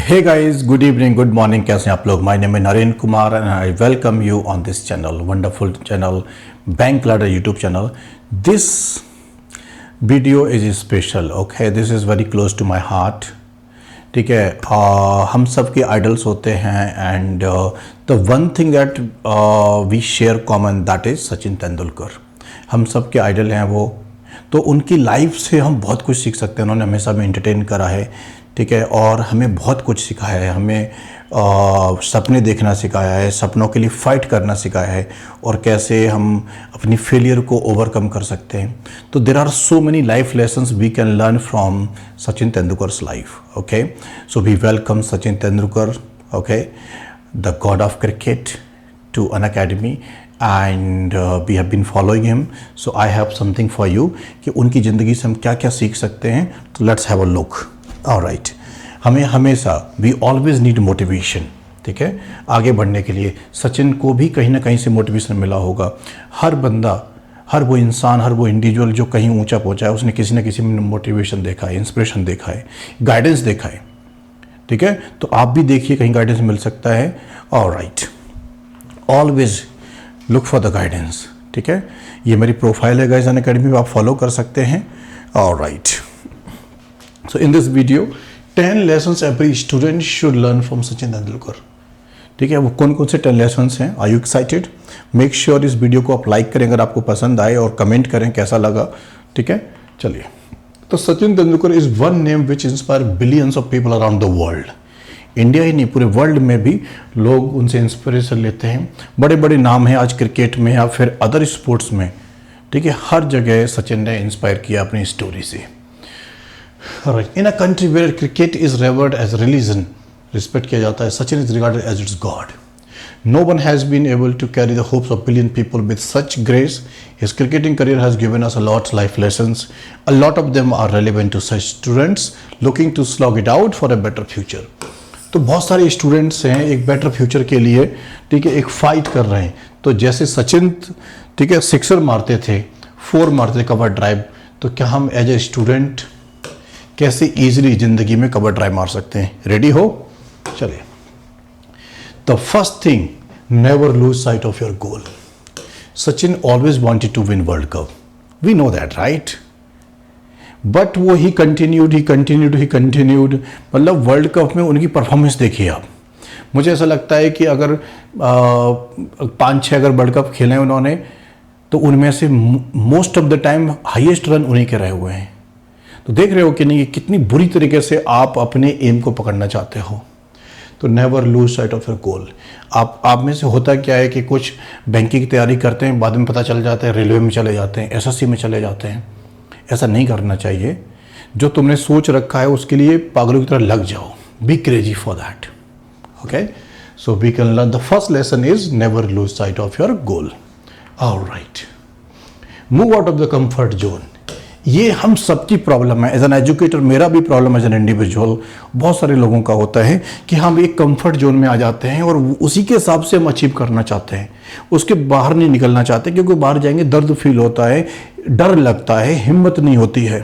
Hey guys, good evening, good morning. कैसे हैं आप लोग? My name is Narendra Kumar and I welcome you on this channel, wonderful channel, Bank Ladder YouTube channel. This video is special, okay? This is very close to my heart. ठीक है, हम सब के idols होते हैं and the one thing that we share common that is Sachin Tendulkar. हम सब के आइडल हैं वो, तो उनकी लाइफ से हम बहुत कुछ सीख सकते हैं. उन्होंने हमेशा हमें एंटरटेन करा है, ठीक है, और हमें बहुत कुछ सिखाया है. हमें सपने देखना सिखाया है, सपनों के लिए फाइट करना सिखाया है, और कैसे हम अपनी फेलियर को ओवरकम कर सकते हैं. तो there are so many life lessons we can learn from Sachin Tendulkar's life. Okay, so we welcome Sachin Tendulkar, okay, the god of cricket, to Unacademy. And we have been following him. So I have something for you कि उनकी ज़िंदगी से हम क्या क्या सीख सकते हैं. तो let's have a look. Alright, हमें हमेशा वी ऑलवेज नीड मोटिवेशन, ठीक है, आगे बढ़ने के लिए. सचिन को भी कहीं ना कहीं से मोटिवेशन मिला होगा. हर बंदा, हर वो इंसान, हर वो इंडिविजुअल जो कहीं ऊंचा पहुंचा है, उसने किसी न किसी में मोटिवेशन देखा है, इंस्पिरेशन देखा है, गाइडेंस देखा है. ठीक है, तो आप भी देखिए, कहीं गाइडेंस मिल सकता है. Alright, always look for the guidance. ठीक है, ये मेरी प्रोफाइल है गाइस अन अकेडमी, आप फॉलो कर सकते हैं. Alright, so in this video 10 lessons every student should learn from Sachin Tendulkar. ठीक है, वो कौन कौन से 10 lessons हैं? Are you excited? Make sure इस वीडियो को आप लाइक करें अगर आपको पसंद आए, और कमेंट करें कैसा लगा. ठीक है, चलिए. तो Sachin Tendulkar is one name which inspire billions of people around the world. India ही नहीं, पूरे वर्ल्ड में भी लोग उनसे इंस्पिरेशन लेते हैं. बड़े बड़े नाम हैं आज क्रिकेट में या फिर अदर स्पोर्ट्स में. ठीक है, हर जगह सचिन ने इंस्पायर किया अपनी स्टोरी से. Right. In a country where cricket is revered as religion, respect किया जाता है, Sachin is regarded as its god. No one has been able to carry the hopes of billion people with such grace. His cricketing career has given us a lot life lessons. A lot of them are relevant to such students looking to slog it out for a better future. तो बहुत सारे students हैं एक better future के लिए, ठीक है, एक फाइट कर रहे हैं. तो जैसे सचिन, ठीक है, सिक्सर मारते थे, 4 मारते थे कवर ड्राइव, तो क्या हम एज ए स्टूडेंट कैसे इजीली जिंदगी में कवर ड्राइव मार सकते हैं? रेडी हो? चलिए. The first thing, never lose sight of your goal. Sachin always wanted to win world cup. We know that, right? But वो ही कंटिन्यूड. मतलब वर्ल्ड कप में उनकी परफॉर्मेंस देखिए आप. मुझे ऐसा लगता है कि अगर 5-6 अगर वर्ल्ड कप खेले उन्होंने, तो उनमें से most of the time highest run उन्हीं के रहे हुए हैं. तो देख रहे हो कि नहीं, कितनी बुरी तरीके से आप अपने एम को पकड़ना चाहते हो. तो never lose sight of your गोल. आप में से होता क्या है कि कुछ बैंकिंग की तैयारी करते हैं, बाद में पता चल जाता है रेलवे में चले जाते हैं, एसएससी में चले जाते हैं. ऐसा नहीं करना चाहिए. जो तुमने सोच रखा है उसके लिए पागलों की तरह लग जाओ. Be crazy for that. Okay, so we can learn. The first lesson is never lose sight of your goal. Alright, move out of the comfort zone. ये हम सबकी प्रॉब्लम है. एज एन एजुकेटर मेरा भी प्रॉब्लम एज एन इंडिविजुअल, बहुत सारे लोगों का होता है कि हम एक कंफर्ट जोन में आ जाते हैं और उसी के हिसाब से हम अचीव करना चाहते हैं, उसके बाहर नहीं निकलना चाहते. क्योंकि बाहर जाएंगे दर्द फील होता है, डर लगता है, हिम्मत नहीं होती है.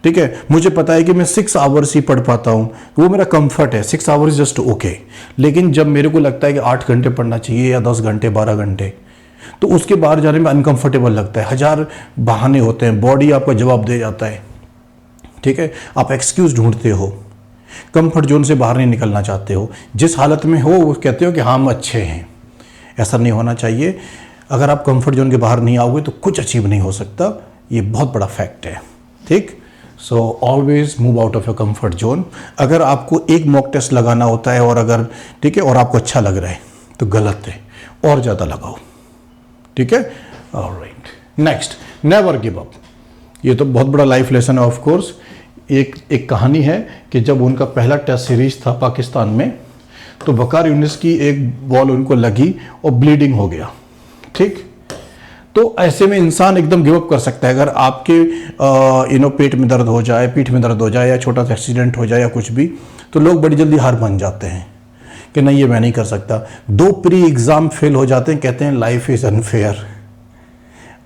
ठीक है, मुझे पता है कि मैं 6 आवर्स ही पढ़ पाता हूँ, वो मेरा कंफर्ट है. 6 आवर्स जस्ट ओके. लेकिन जब मेरे को लगता है कि 8 घंटे पढ़ना चाहिए या 10 घंटे 12 घंटे, तो उसके बाहर जाने में अनकंफर्टेबल लगता है. 1000 बहाने होते हैं, बॉडी आपका जवाब दे जाता है. ठीक है, आप एक्सक्यूज ढूंढते हो, कंफर्ट जोन से बाहर नहीं निकलना चाहते हो. जिस हालत में हो वो कहते हो कि हाँ हम अच्छे हैं. ऐसा नहीं होना चाहिए. अगर आप कंफर्ट जोन के बाहर नहीं आओगे तो कुछ अचीव नहीं हो सकता. ये बहुत बड़ा फैक्ट है. ठीक, so always move out of your comfort zone. अगर आपको एक मॉक टेस्ट लगाना होता है और अगर, ठीक है, और आपको अच्छा लग रहा है तो गलत है, और ज़्यादा लगाओ. ठीक है, alright. Next, never give up. ये तो बहुत बड़ा लाइफ लेसन है. ऑफ कोर्स एक कहानी है कि जब उनका पहला टेस्ट सीरीज था पाकिस्तान में, तो वकार यूनिस की एक बॉल उनको लगी और ब्लीडिंग हो गया. ठीक, तो ऐसे में इंसान एकदम गिव अप कर सकता है. अगर आपके पेट में दर्द हो जाए, पीठ में दर्द हो जाए, या छोटा सा एक्सीडेंट हो जाए या कुछ भी, तो लोग बड़ी जल्दी हार मान जाते हैं कि नहीं ये मैं नहीं कर सकता. 2 प्री एग्ज़ाम फेल हो जाते हैं, कहते हैं लाइफ इज़ अनफेयर.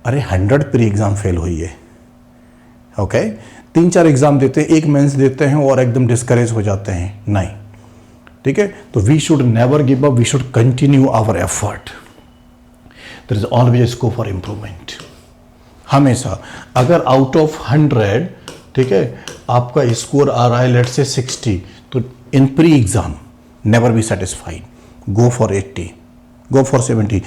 अरे 100 प्री एग्ज़ाम फेल हुई है. ओके, 3-4 एग्जाम देते हैं, एक मेंस देते हैं और एकदम डिस्करेज हो जाते हैं, नहीं, ठीक है। तो we should never give up, we should continue our effort, there is always scope for improvement. हमेशा अगर आउट ऑफ 100, ठीक है, आपका स्कोर आ रहा है लेट्स से 60, तो इन pre exam never be satisfied, go for 80, go for 70।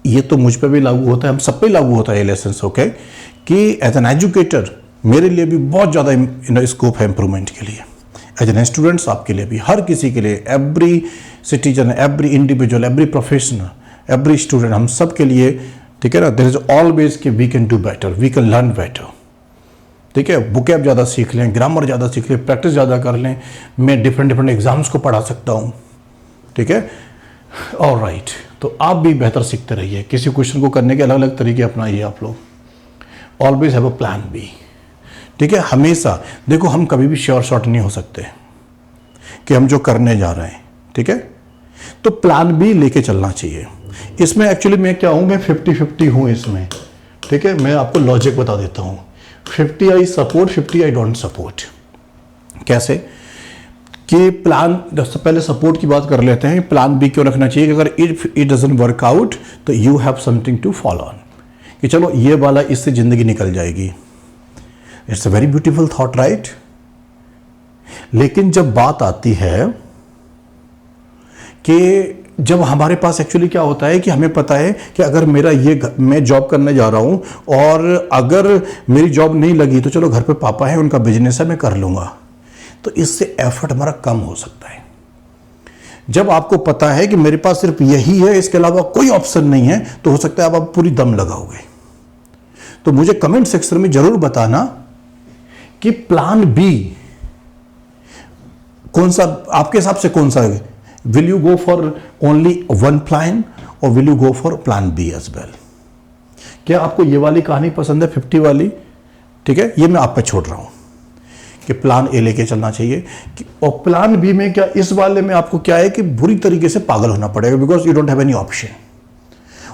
ये तो मुझ पे भी लागू होता है, हम सब पे लागू होता है ये लेसन, ओके, कि एज एन एजुकेटर मेरे लिए भी बहुत ज़्यादा स्कोप है इंप्रूवमेंट के लिए, एज एन स्टूडेंट्स आपके लिए भी, हर किसी के लिए, every citizen, every individual, every professional, every student, हम सब के लिए, ठीक है ना। देयर इज ऑलवेज कि we can do better, we can learn better, ठीक है। बुकेब ज़्यादा सीख लें, ग्रामर ज़्यादा सीख लें, प्रैक्टिस ज़्यादा कर लें, मैं डिफरेंट एग्जाम्स को पढ़ा सकता हूँ, ठीक है। ऑलराइट, तो आप भी बेहतर सीखते रहिए, किसी क्वेश्चन को करने के अलग अलग तरीके अपनाइए आप लोग, always have a plan B, ठीक है। हमेशा देखो, हम कभी भी श्योर शॉट नहीं हो सकते कि हम जो करने जा रहे हैं, ठीक है, तो प्लान बी लेके चलना चाहिए। इसमें एक्चुअली मैं क्या हूं, मैं 50-50 हूं इसमें, ठीक है। मैं आपको लॉजिक बता देता हूं, 50 I support, 50 I don't support. कैसे कि प्लान, पहले सपोर्ट की बात कर लेते हैं। प्लान बी क्यों रखना चाहिए कि अगर if it doesn't work out तो you have something to follow on, कि चलो ये वाला, इससे जिंदगी निकल जाएगी। It's a very beautiful thought, right. लेकिन जब बात आती है कि जब हमारे पास एक्चुअली क्या होता है कि हमें पता है कि अगर मेरा मैं जॉब करने जा रहा हूं और अगर मेरी जॉब नहीं लगी तो चलो घर पे पापा है, उनका बिजनेस है, मैं कर लूंगा, तो इससे एफर्ट हमारा कम हो सकता है। जब आपको पता है कि मेरे पास सिर्फ यही है, इसके अलावा कोई ऑप्शन नहीं है, तो हो सकता है आप पूरी दम लगाओगे। तो मुझे कमेंट सेक्शन में जरूर बताना कि प्लान बी कौन सा आपके हिसाब से, कौन सा है। Will you go for only one plan और will you go for plan B as well. क्या आपको ये वाली कहानी पसंद है, 50 वाली, ठीक है, ये मैं आप पे छोड़ रहा हूं कि प्लान ए लेके चलना चाहिए। और प्लान बी में क्या, इस वाले में आपको क्या है कि बुरी तरीके से पागल होना पड़ेगा, because you don't have any option.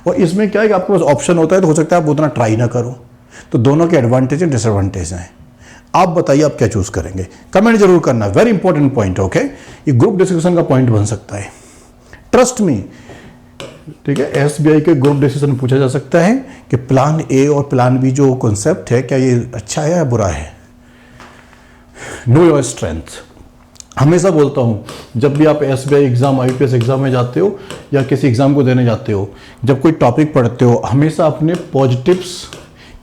और इसमें क्या है कि आपके पास ऑप्शन होता है तो हो सकता है आप उतना ट्राई ना करो। तो दोनों के एडवांटेज एंड डिसएडवांटेज हैं। आप बताइए आप क्या चूज करेंगे, कमेंट जरूर करना, वेरी इंपॉर्टेंट पॉइंट, ओके। ये ग्रुप डिस्कशन का पॉइंट बन सकता है, ट्रस्ट मी, ठीक है। एसबीआई के ग्रुप डिस्कशन पूछा जा सकता है कि प्लान ए और प्लान बी जो कॉन्सेप्ट है, क्या ये अच्छा है या बुरा है। नो योर स्ट्रेंथ, हमेशा बोलता हूं, जब भी आप एसबीआई एग्जाम, आईपीएस एग्जाम में जाते हो या किसी एग्जाम को देने जाते हो, जब कोई टॉपिक पढ़ते हो, हमेशा अपने पॉजिटिव्स,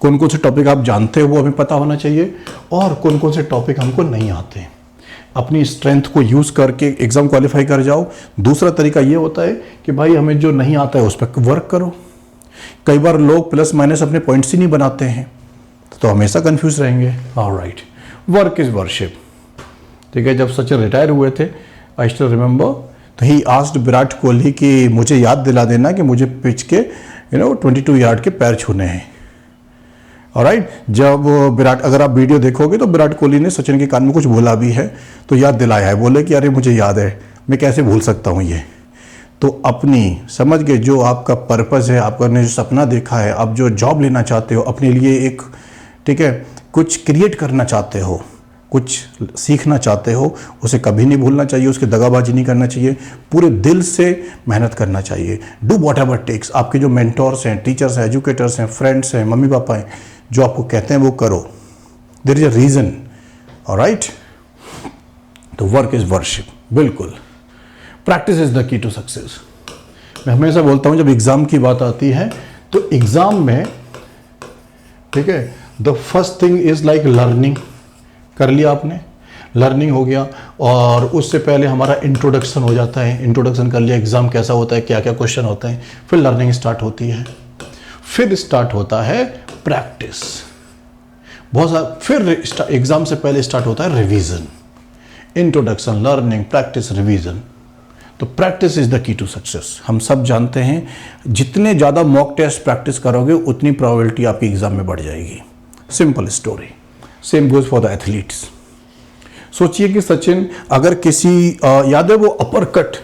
कौन कौन से टॉपिक आप जानते हो वो हमें पता होना चाहिए, और कौन कौन से टॉपिक हमको नहीं आते। अपनी स्ट्रेंथ को यूज़ करके एग्ज़ाम क्वालिफाई कर जाओ। दूसरा तरीका ये होता है कि भाई हमें जो नहीं आता है उस पर वर्क करो। कई बार लोग प्लस माइनस अपने पॉइंट्स ही नहीं बनाते हैं, तो हमेशा कंफ्यूज रहेंगे। ऑलराइट, वर्क इज वर्शिप, ठीक है। जब सचिन रिटायर हुए थे, आई स्टिल रिमेंबर, तो ही आस्क्ड विराट कोहली कि मुझे याद दिला देना कि मुझे पिच के 22 यार्ड के पैर छूने हैं। ऑलराइट, जब विराट, अगर आप वीडियो देखोगे तो विराट कोहली ने सचिन के कान में कुछ बोला भी है, तो याद दिलाया है, बोले कि अरे मुझे याद है, मैं कैसे भूल सकता हूँ ये। तो अपनी समझ के जो आपका पर्पज़ है, आपने जो सपना देखा है, आप जो जॉब लेना चाहते हो, अपने लिए एक, ठीक है, कुछ क्रिएट करना चाहते हो, कुछ सीखना चाहते हो, उसे कभी नहीं भूलना चाहिए, उसकी दगाबाजी नहीं करना चाहिए, पूरे दिल से मेहनत करना चाहिए। Do whatever takes. आपके जो मेंटोर्स हैं, टीचर्स हैं, एजुकेटर्स हैं, फ्रेंड्स हैं, मम्मी पापा हैं, जो आपको कहते हैं वो करो, there is a reason. Alright, तो वर्क इज वर्शिप, बिल्कुल। Practice is the key to success. मैं हमेशा बोलता हूँ, जब एग्ज़ाम की बात आती है तो एग्ज़ाम में, ठीक है, the first thing is like learning. कर लिया आपने, लर्निंग हो गया, और उससे पहले हमारा इंट्रोडक्शन हो जाता है। इंट्रोडक्शन कर लिया, एग्ज़ाम कैसा होता है, क्या क्या क्वेश्चन होते हैं, फिर लर्निंग स्टार्ट होती है, फिर स्टार्ट होता है प्रैक्टिस, बहुत सारा, फिर एग्ज़ाम से पहले स्टार्ट होता है revision. Introduction, learning, practice, revision. तो practice is the key to success. हम सब जानते हैं, जितने ज़्यादा मॉक टेस्ट प्रैक्टिस करोगे उतनी प्रोबेबिलिटी आपकी एग्ज़ाम में बढ़ जाएगी। Simple story. Same goes for the athletes. सोचिए कि सचिन, अगर किसी याद है वो अपर कट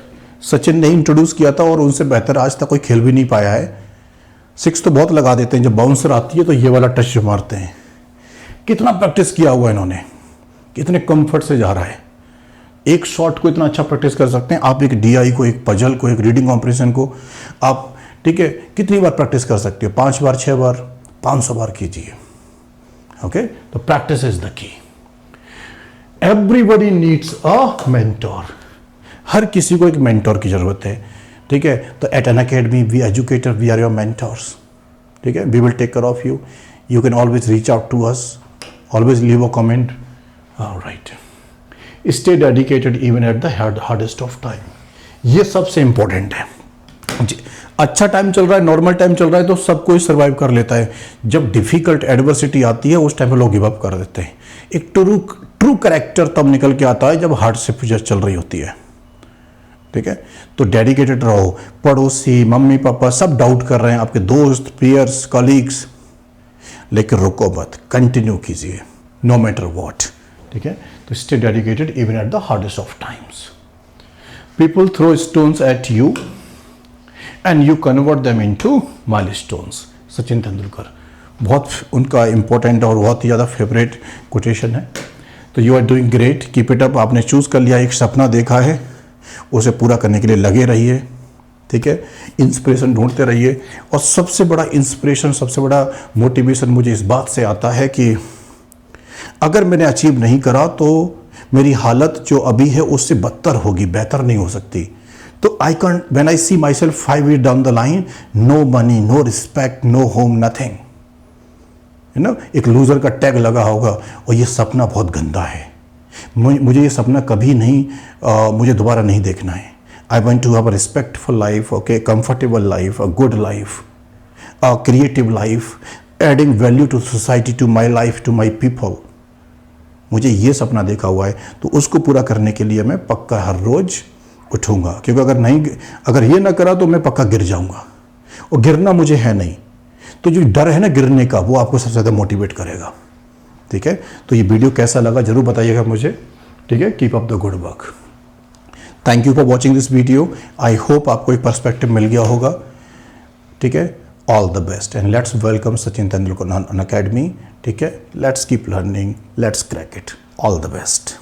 सचिन ने इंट्रोड्यूस किया था और उनसे बेहतर आज तक कोई खेल भी नहीं पाया है। 6 तो बहुत लगा देते हैं, जब बाउंसर आती है तो ये वाला टच मारते हैं। कितना प्रैक्टिस किया हुआ इन्होंने, कितने कंफर्ट से जा रहा है। एक शॉट को इतना अच्छा प्रैक्टिस कर सकते हैं आप, एक DI को, एक पजल को, एक रीडिंग कॉम्प्रिहेंशन को आप, ठीक है, कितनी बार प्रैक्टिस कर सकते हो? 5 बार, 6 बार, 500 बार कीजिए। ओके, तो practice is the key. Everybody needs a mentor. हर किसी को एक मेंटोर की जरूरत है, ठीक है। तो at Unacademy we educator, we are your mentors, ठीक है। We will take care of you. You can always reach out to us, always leave a comment. Right, stay dedicated even at the hardest of time. ये सबसे important है। अच्छा time चल रहा है, normal time चल रहा है तो सब कोई सर्वाइव कर लेता है। जब डिफिकल्ट एडवर्सिटी आती है उस टाइम पे लोग गिव अप कर देते हैं। एक ट्रू कैरेक्टर तब निकल के आता है जब हार्ड से फिजर चल रही होती है, ठीक है। तो डेडिकेटेड रहो। पड़ोसी, मम्मी पापा सब डाउट कर रहे हैं, आपके दोस्त, पीयर्स, कॉलीग्स, लेकिन रुको मत, कंटिन्यू कीजिए नो मैटर व्हाट, ठीक है। तो stay dedicated even at the hardest of times. People throw stones at you and you convert them into milestones. Sachin Tendulkar, बहुत उनका इंपॉर्टेंट और बहुत ही ज़्यादा फेवरेट कोटेशन है। तो you are doing great, keep it up. आपने चूज़ कर लिया, एक सपना देखा है, उसे पूरा करने के लिए लगे रहिए, ठीक है। इंस्पिरेशन ढूंढते रहिए। और सबसे बड़ा इंस्पिरेशन, सबसे बड़ा मोटिवेशन मुझे इस बात से आता है कि अगर मैंने अचीव नहीं करा तो मेरी हालत जो अभी है उससे बदतर होगी, बेहतर नहीं हो सकती। तो I can, when I see myself 5 years down the line, no money, no respect, no home, nothing, है ना। एक लूजर का टैग लगा होगा और ये सपना बहुत गंदा है, मुझे ये सपना कभी नहीं, मुझे दोबारा नहीं देखना है। I want to have a respectful life, okay, comfortable life, a good life, a creative life, adding value to society, to my life, to my people. मुझे ये सपना देखा हुआ है, तो उसको पूरा करने के लिए मैं पक्का हर रोज उठूंगा, क्योंकि अगर ये ना करा तो मैं पक्का गिर जाऊंगा, और गिरना मुझे है नहीं। तो जो डर है ना गिरने का, वो आपको सबसे ज़्यादा मोटिवेट करेगा, ठीक है। तो ये वीडियो कैसा लगा जरूर बताइएगा मुझे, ठीक है। Keep up the good work. Thank you for watching this video. I hope आपको एक पर्सपेक्टिव मिल गया होगा, ठीक है। All the best and let's welcome Sachin Tendulkar on academy, ठीक है। Let's keep learning, let's crack it. All the best.